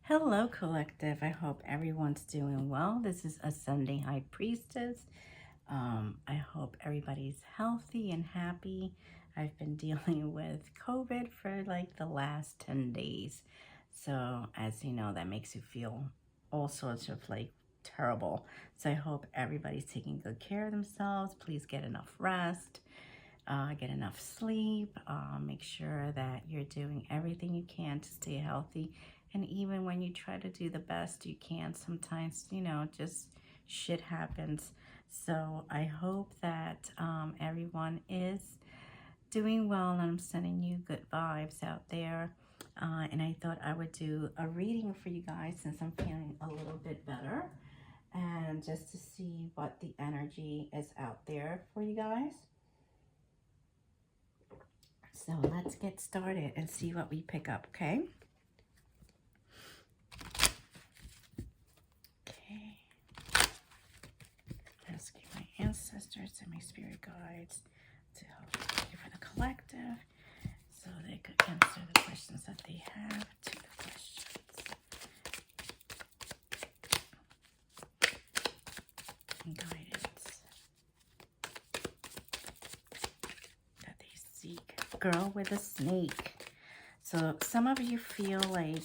Hello, collective. I hope everyone's doing well. This is a Sunday High Priestess. I hope everybody's healthy and happy. I've been dealing with COVID for like the last 10 days. So, as you know, that makes you feel all sorts of like terrible. So, I hope everybody's taking good care of themselves. Please get enough rest. Get enough sleep, make sure that you're doing everything you can to stay healthy. And even when you try to do the best you can, sometimes, just shit happens. So I hope that everyone is doing well, and I'm sending you good vibes out there. And I thought I would do a reading for you guys since I'm feeling a little bit better, and just to see what the energy is out there for you guys. So let's get started and see what we pick up, okay? Okay. Asking my ancestors and my spirit guides to help you for the collective so they could answer the questions that they have to the questions. And guidance that they seek. Girl with a snake. So some of you feel like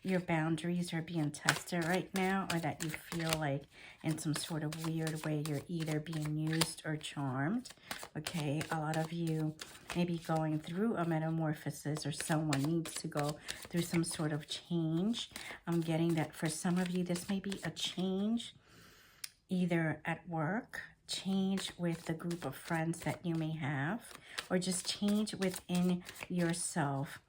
your boundaries are being tested right now, or that you feel like in some sort of weird way you're either being used or charmed. Okay, a lot of you may be going through a metamorphosis, or someone needs to go through some sort of change. I'm getting that for some of you this may be a change either at work, change with the group of friends that you may have, or just change within yourself.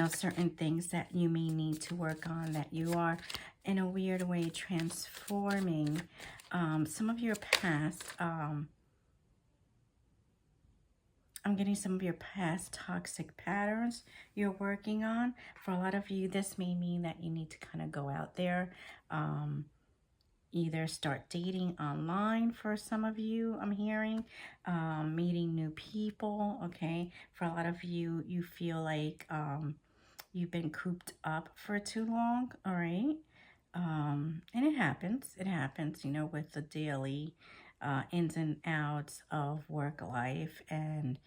Certain things that you may need to work on, that you are in a weird way transforming. Some of your past, I'm getting some of your past toxic patterns you're working on. For a lot of you, this may mean that you need to kind of go out there, either start dating online for some of you, I'm hearing, meeting new people, okay? For a lot of you, you feel like you've been cooped up for too long, all right? And it happens, with the daily ins and outs of work life and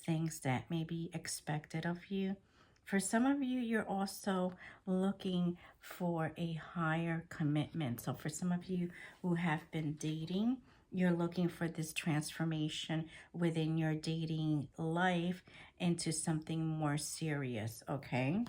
things that may be expected of you. For some of you, you're also looking for a higher commitment. So for some of you who have been dating, you're looking for this transformation within your dating life into something more serious, okay?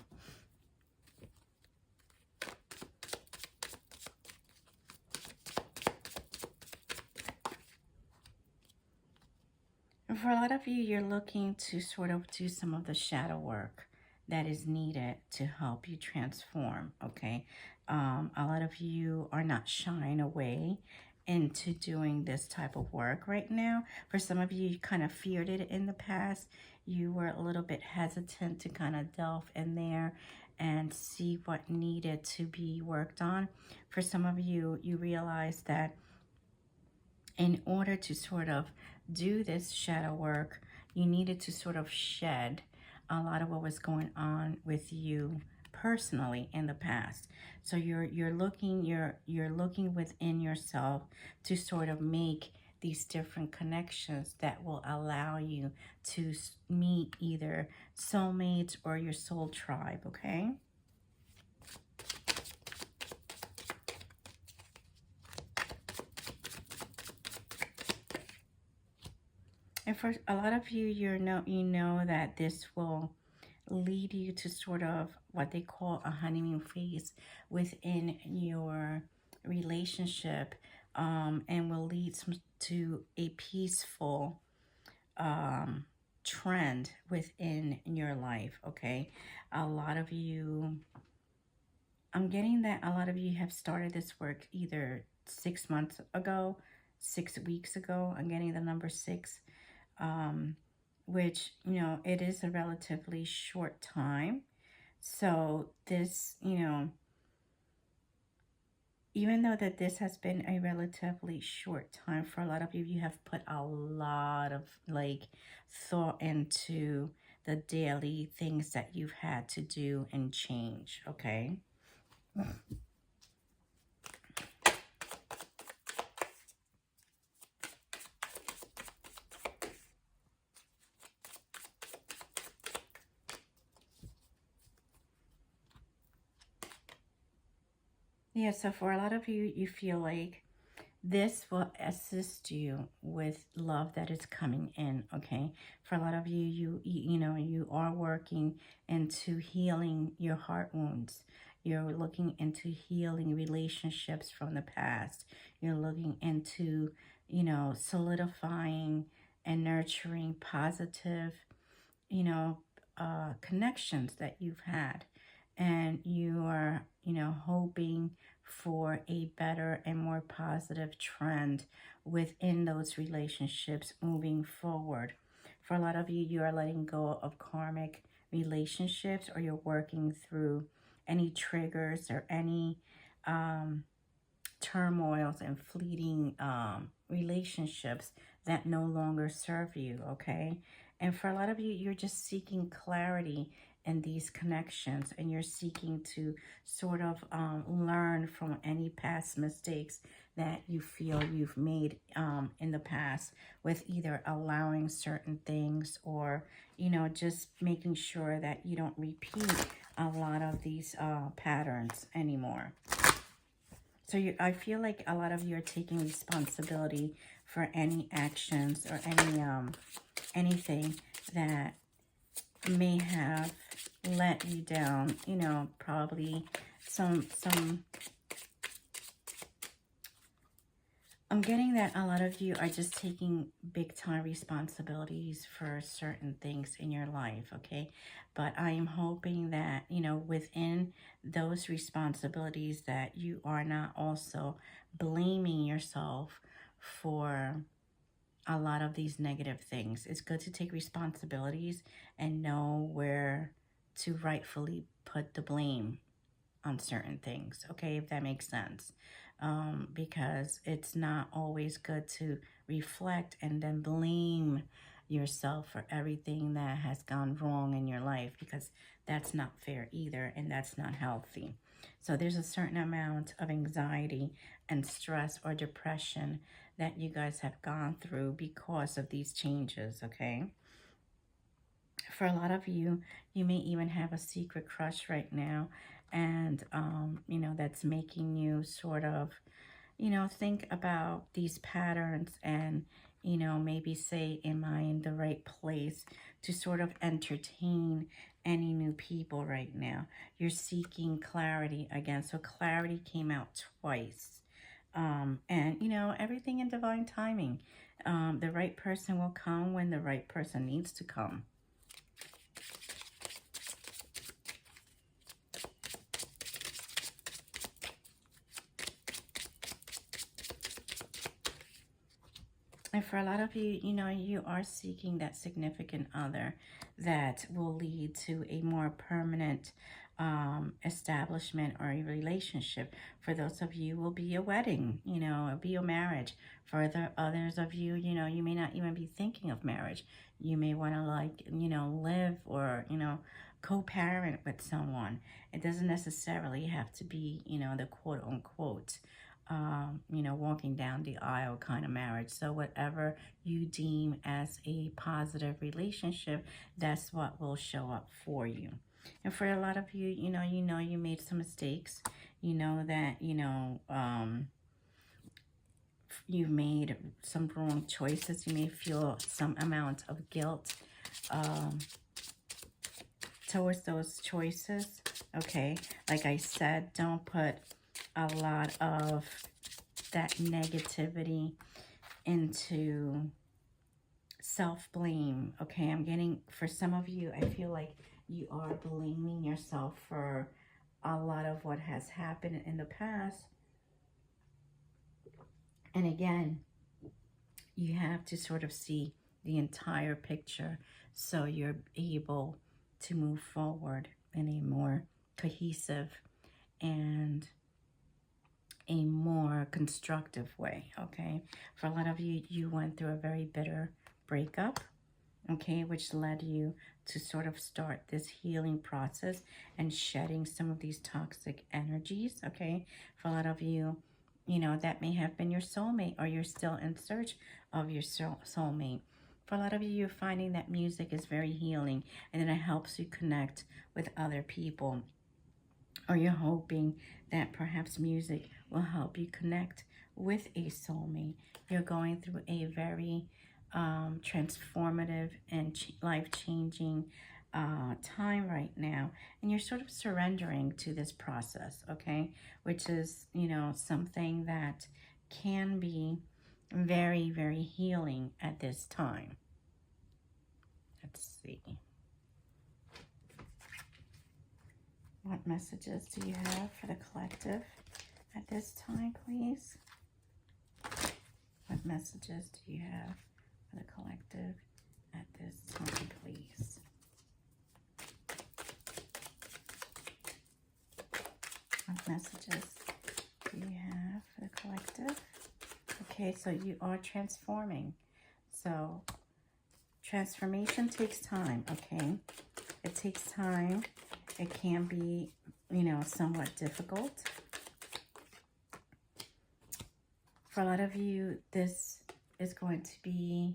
And for a lot of you, you're looking to sort of do some of the shadow work that is needed to help you transform, okay? A lot of you are not shying away into doing this type of work right now. For some of you, you kind of feared it in the past. You were a little bit hesitant to kind of delve in there and see what needed to be worked on. For some of you, you realize that in order to sort of do this shadow work, you needed to sort of shed a lot of what was going on with you personally in the past. So you're looking within yourself to sort of make these different connections that will allow you to meet either soulmates or your soul tribe, okay? And for a lot of you, you know that this will lead you to sort of what they call a honeymoon phase within your relationship, and will lead to a peaceful trend within your life, okay? A lot of you, I'm getting that a lot of you have started this work either 6 months ago, 6 weeks ago. I'm getting the number 6. Which, it is a relatively short time. So this, even though that this has been a relatively short time, for a lot of you, you have put a lot of like thought into the daily things that you've had to do and change, okay? Yeah, so for a lot of you, you feel like this will assist you with love that is coming in, okay? For a lot of you, you know, you are working into healing your heart wounds. You're looking into healing relationships from the past. You're looking into, you know, solidifying and nurturing positive, you know, connections that you've had. And you are, you know, hoping for a better and more positive trend within those relationships moving forward. For a lot of you, you are letting go of karmic relationships, or you're working through any triggers or any turmoils and fleeting relationships that no longer serve you, okay? And for a lot of you, you're just seeking clarity in these connections, and you're seeking to sort of learn from any past mistakes that you feel you've made in the past, with either allowing certain things, or, you know, just making sure that you don't repeat a lot of these patterns anymore. So I feel like a lot of you are taking responsibility for any actions or any anything that may have let you down. You know, probably some. I'm getting that a lot of you are just taking big time responsibilities for certain things in your life, okay? But I am hoping that, you know, within those responsibilities, that you are not also blaming yourself for a lot of these negative things. It's good to take responsibilities and know where to rightfully put the blame on certain things, okay, if that makes sense. Because it's not always good to reflect and then blame yourself for everything that has gone wrong in your life, because that's not fair either, and that's not healthy. So there's a certain amount of anxiety and stress or depression that you guys have gone through because of these changes, okay? For a lot of you, you may even have a secret crush right now, and you know, that's making you sort of, you know, think about these patterns, and, you know, maybe say, am I in the right place to sort of entertain any new people right now? You're seeking clarity again. So clarity came out twice. And, you know, everything in divine timing. The right person will come when the right person needs to come. And for a lot of you, you know, you are seeking that significant other that will lead to a more permanent establishment or a relationship. For those of you, will be a wedding, you know, it'll be a marriage. For the others of you, you know, you may not even be thinking of marriage. You may want to, like, you know, live or, you know, co-parent with someone. It doesn't necessarily have to be, you know, the quote unquote you know, walking down the aisle kind of marriage. So whatever you deem as a positive relationship, that's what will show up for you. And for a lot of you, you know you made some mistakes. You know that, you know, you've made some wrong choices. You may feel some amount of guilt towards those choices. Okay, like I said, don't put a lot of that negativity into self-blame. Okay, I'm getting, for some of you, I feel like you are blaming yourself for a lot of what has happened in the past. And again, you have to sort of see the entire picture so you're able to move forward in a more cohesive and a more constructive way, okay? For a lot of you, you went through a very bitter breakup, okay, which led you to sort of start this healing process and shedding some of these toxic energies, okay? For a lot of you, you know, that may have been your soulmate, or you're still in search of your soulmate. For a lot of you, you're finding that music is very healing, and then it helps you connect with other people, or you're hoping that perhaps music will help you connect with a soulmate. You're going through a very transformative and life-changing time right now, and you're sort of surrendering to this process, okay? Which is, you know, something that can be very, very healing at this time. Let's see. What messages do you have for the collective at this time, please? What messages do you have for the collective at this time, please? What messages do you have for the collective? Okay, so you are transforming. So transformation takes time, okay? It takes time. It can be, you know, somewhat difficult. For a lot of you, this is going to be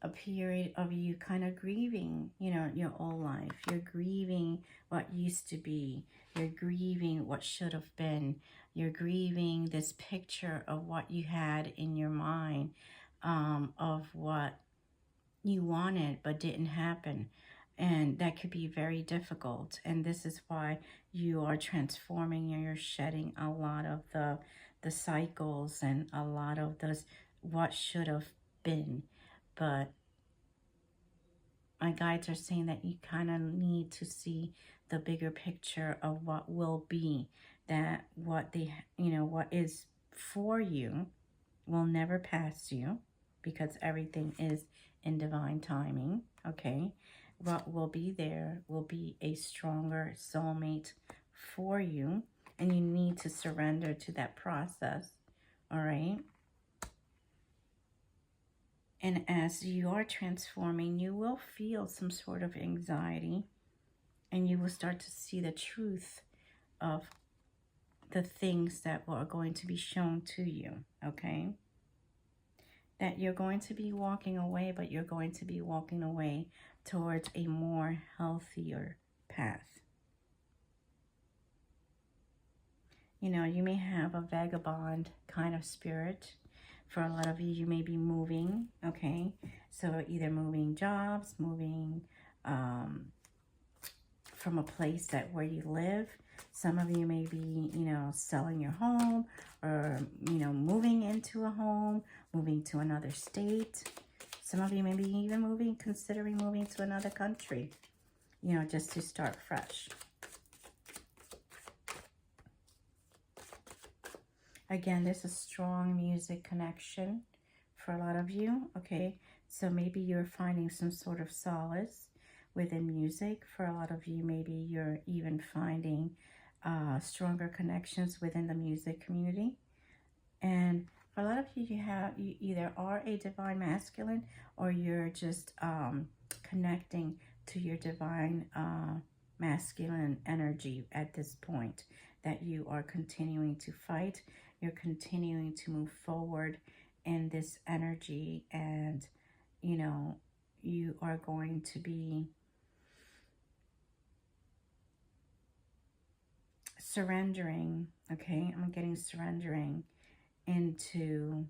a period of you kind of grieving, you know, your old life. You're grieving what used to be. You're grieving what should have been. You're grieving this picture of what you had in your mind, of what you wanted but didn't happen. And that could be very difficult. And this is why you are transforming, and you're shedding a lot of the cycles and a lot of those what should have been. But my guides are saying that you kind of need to see the bigger picture of what will be, that what they, you know, what is for you will never pass you, because everything is in divine timing, okay? What will be there will be a stronger soulmate for you, and you need to surrender to that process, all right? And as you are transforming, you will feel some sort of anxiety, and you will start to see the truth of the things that are going to be shown to you, okay? That you're going to be walking away, but you're going to be walking away towards a more healthier path. You know, you may have a vagabond kind of spirit. For a lot of you, you may be moving, okay? So either moving jobs, moving from a place where you live. Some of you may be, you know, selling your home, or, you know, moving into a home, moving to another state. Some of you may be even considering moving to another country, you know, just to start fresh. Again, there's a strong music connection for a lot of you, okay? So maybe you're finding some sort of solace within music. For a lot of you, maybe you're even finding stronger connections within the music community. And for a lot of you, you either are a divine masculine, or you're just connecting to your divine masculine energy at this point, that you are continuing to fight. You're continuing to move forward in this energy, and, you know, you are going to be surrendering, okay? I'm getting surrendering into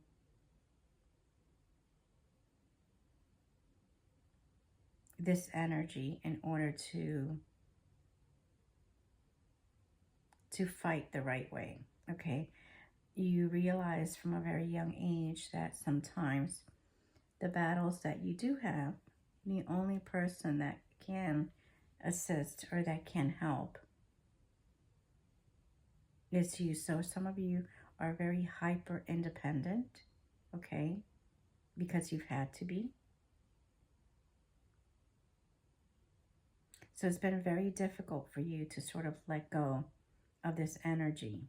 this energy in order to fight the right way, okay? You realize from a very young age that sometimes the battles that you do have, the only person that can assist or that can help is you. So some of you are very hyper independent, okay, because you've had to be. So it's been very difficult for you to sort of let go of this energy,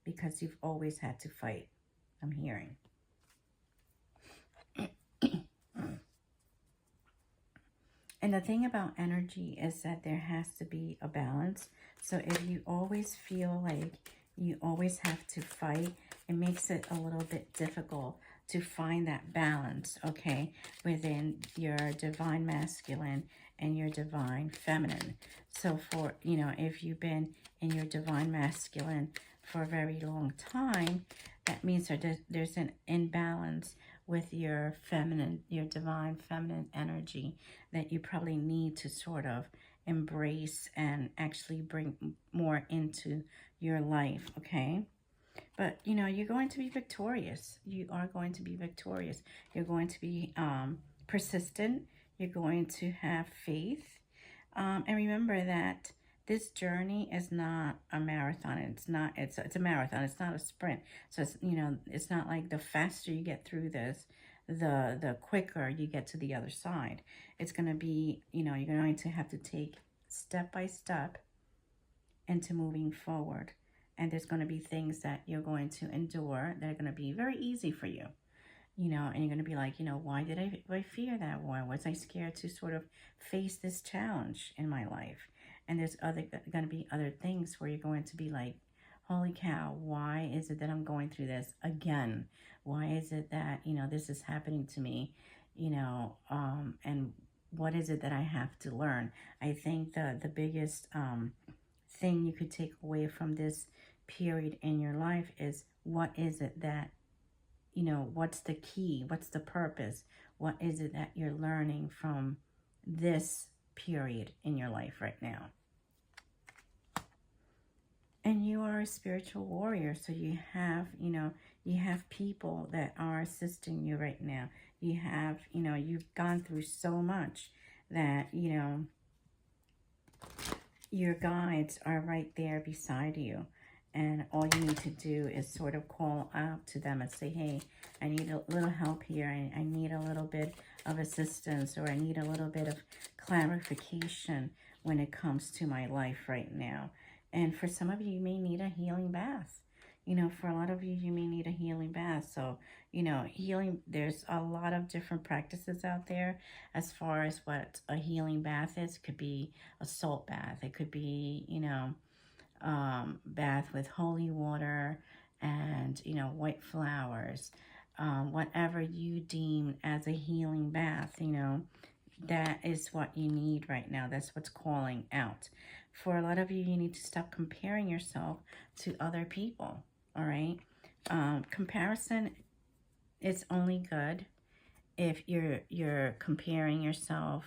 because you've always had to fight, I'm hearing. And the thing about energy is that there has to be a balance. So if you always feel like you always have to fight, it makes it a little bit difficult to find that balance, okay, within your divine masculine and your divine feminine. So for, you know, if you've been in your divine masculine for a very long time, that means there's an imbalance with your feminine, your divine feminine energy that you probably need to sort of embrace and actually bring more into your life, okay? But, you know, you're going to be victorious. You are going to be victorious. You're going to be persistent. You're going to have faith. And remember that this journey is not a marathon. It's a marathon. It's not a sprint. So, it's, you know, it's not like the faster you get through this, the quicker you get to the other side. It's going to be, you know, you're going to have to take step by step into moving forward. And there's going to be things that you're going to endure that are going to be very easy for you. You know, and you're going to be like, you know, why did I fear that? Why was I scared to sort of face this challenge in my life? And there's going to be other things where you're going to be like, holy cow, why is it that I'm going through this again? Why is it that, you know, this is happening to me? You know, and what is it that I have to learn? I think the biggest thing you could take away from this period in your life is, what is it that, you know, what's the key? What's the purpose? What is it that you're learning from this period in your life right now? And you are a spiritual warrior. So you have, you know, you have people that are assisting you right now. You have, you know, you've gone through so much that, you know, your guides are right there beside you. And all you need to do is sort of call out to them and say, hey, I need a little help here. I need a little bit of assistance, or I need a little bit of clarification when it comes to my life right now. And for some of you, you may need a healing bath. You know, for a lot of you, you may need a healing bath. So, you know, healing, there's a lot of different practices out there as far as what a healing bath is. It could be a salt bath. It could be, you know, bath with holy water and, you know, white flowers, whatever you deem as a healing bath, you know, that is what you need right now. That's what's calling out. For a lot of you, you need to stop comparing yourself to other people, all right? Comparison is only good if you're comparing yourself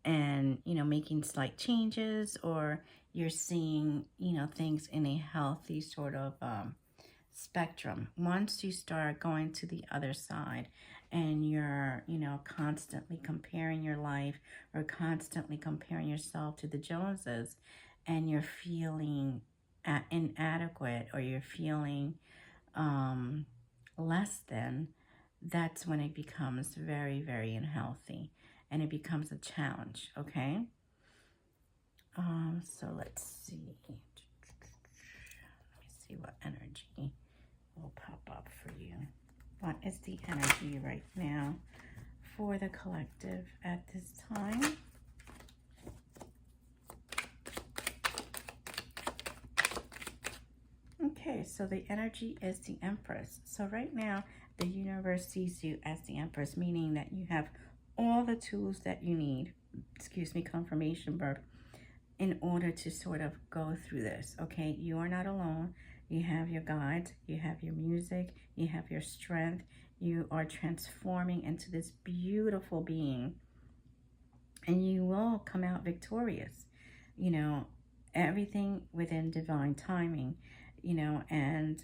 and, you know, making slight changes, or you're seeing, you know, things in a healthy sort of spectrum. Once you start going to the other side and you're, you know, constantly comparing your life or constantly comparing yourself to the Joneses, and you're feeling inadequate, or you're feeling less than, that's when it becomes very, very unhealthy. And it becomes a challenge, okay? So let's see. Let me see what energy will pop up for you. What is the energy right now for the collective at this time? Okay, so the energy is the Empress. So right now, the universe sees you as the Empress, meaning that you have all the tools that you need, confirmation birth, in order to sort of go through this, okay? You are not alone. You have your guides, you have your music, you have your strength. You are transforming into this beautiful being, and you will come out victorious. You know, everything within divine timing, you know, and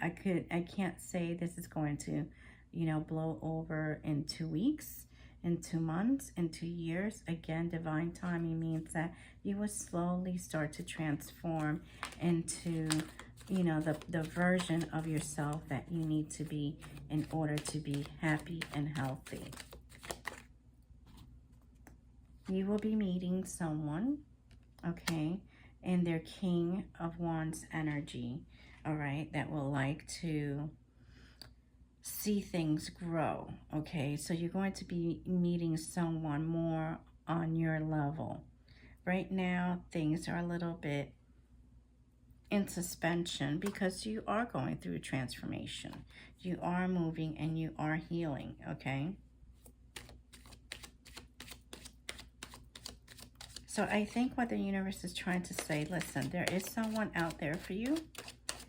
I can't say this is going to, you know, blow over in 2 weeks, in 2 months, in 2 years. Again, divine timing means that you will slowly start to transform into, you know, the version of yourself that you need to be in order to be happy and healthy. You will be meeting someone, okay, in their King of Wands energy, all right, that will like to see things grow, okay? So you're going to be meeting someone more on your level. Right now, things are a little bit in suspension because you are going through transformation. You are moving and you are healing, okay? So I think what the universe is trying to say, listen, there is someone out there for you.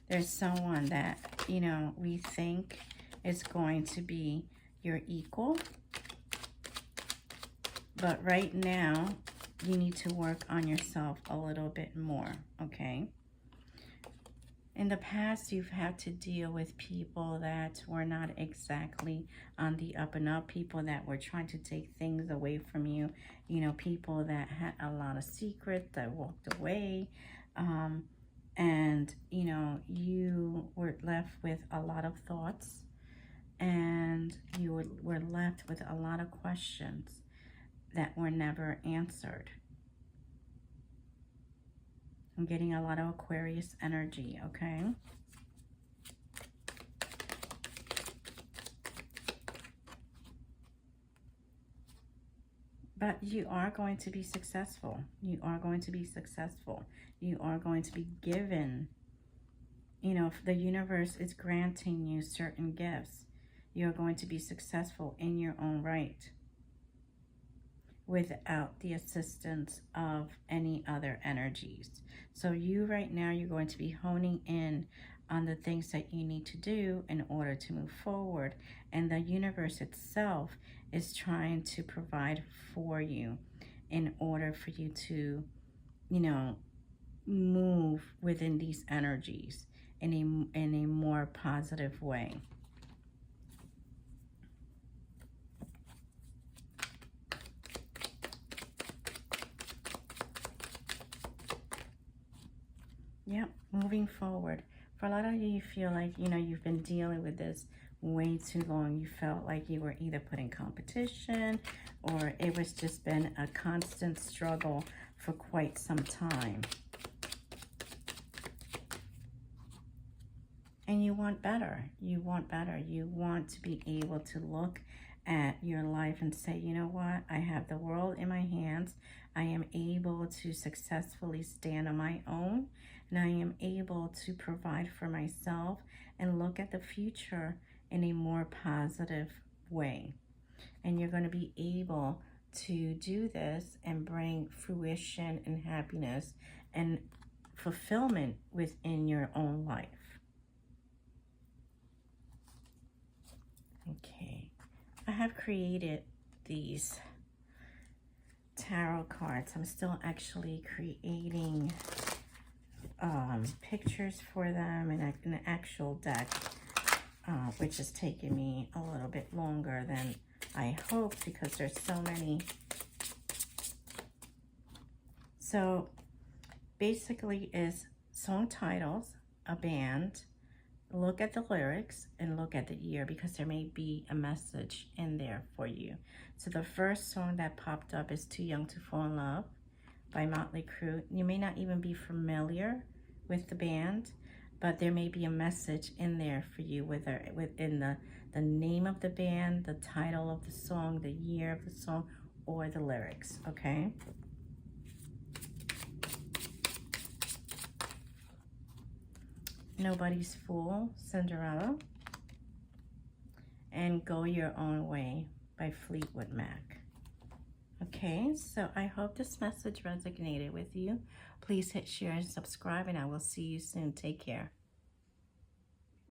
There's someone that, you know, we think is going to be your equal. But right now, you need to work on yourself a little bit more, okay? In the past, you've had to deal with people that were not exactly on the up and up, people that were trying to take things away from you, you know, people that had a lot of secrets that walked away. And, you know, you were left with a lot of thoughts and you were left with a lot of questions that were never answered. I'm getting a lot of Aquarius energy, okay? But you are going to be successful. You are going to be successful. You are going to be given, you know, the universe is granting you certain gifts. You're going to be successful in your own right without the assistance of any other energies. So you right now, you're going to be honing in on the things that you need to do in order to move forward. And the universe itself is trying to provide for you in order for you to, you know, move within these energies in a more positive way. Yep, moving forward. For a lot of you, you feel like, you know, you've been dealing with this way too long. You felt like you were either put in competition or it was just been a constant struggle for quite some time. And you want better. You want better. You want to be able to look at your life and say, you know what? I have the world in my hands. I am able to successfully stand on my own. And I am able to provide for myself and look at the future in a more positive way. And you're going to be able to do this and bring fruition and happiness and fulfillment within your own life. Okay, I have created these tarot cards. I'm still actually creating pictures for them in an actual deck, which is taking me a little bit longer than I hoped because there's so many. So basically is song titles, a band, look at the lyrics, and look at the year because there may be a message in there for you. So the first song that popped up is Too Young to Fall in Love by Motley Crue. You may not even be familiar with the band, but there may be a message in there for you within the name of the band, the title of the song, the year of the song, or the lyrics, okay? Nobody's Fool, Cinderella, and Go Your Own Way by Fleetwood Mac. Okay, so I hope this message resonated with you. Please hit share and subscribe, and I will see you soon. Take care.